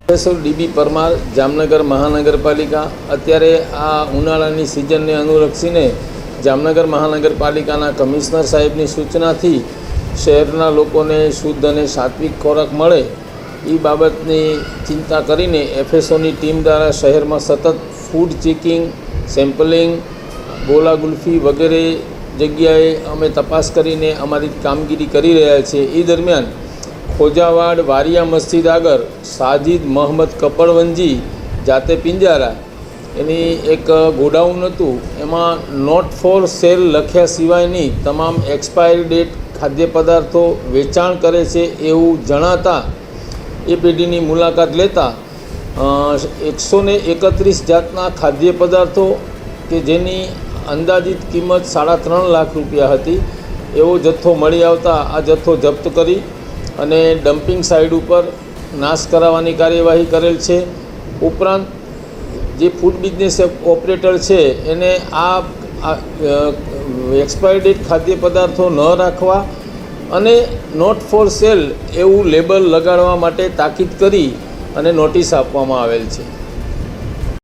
Professor dB Parmar, Jamnagar મહાનગરપાલિકા. અત્યારે આ ઉનાળાની સિઝનને અનુલક્ષીને જામનગર મહાનગરપાલિકાના કમિશનર સાહેબની સૂચનાથી શહેરના લોકોને શુદ્ધ અને સાત્વિક ખોરાક મળે એ બાબતની ચિંતા કરીને એફએસઓની ટીમ દ્વારા શહેરમાં સતત ફૂડ ચેકિંગ, સેમ્પલિંગ, ગોલા ગુલ્ફી વગેરે જગ્યાએ અમે તપાસ કરીને અમારી કામગીરી કરી રહ્યા છીએ. એ દરમિયાન ખોજાવાડ વારિયા મસ્જિદ આગળ સાજિદ મોહમ્મદ કપડવંજી જાતે પિંજારા એની એક ગોડાઉન હતું. એમાં નોટ ફોર સેલ લખ્યા સિવાયની તમામ એક્સપાયરી ડેટ ખાદ્ય પદાર્થો વેચાણ કરે છે એવું જણાતા એ પેઢીની મુલાકાત લેતા 131 જાતના ખાદ્ય પદાર્થો કે જેની અંદાજિત કિંમત 3.5 લાખ રૂપિયા હતી એવો જથ્થો મળી આવતા આ જથ્થો જપ્ત કરી અને ડમ્પિંગ સાઇટ ઉપર નાશ કરાવવાની કાર્યવાહી કરેલ છે. ઉપરાંત જે ફૂડ બિઝનેસ ઓપરેટર છે એને આ એક્સપાયરી ડેટ ખાદ્ય પદાર્થો ન રાખવા અને નોટ ફોર સેલ એવું લેબલ લગાડવા માટે તાકીદ કરી અને નોટિસ આપવામાં આવેલ છે.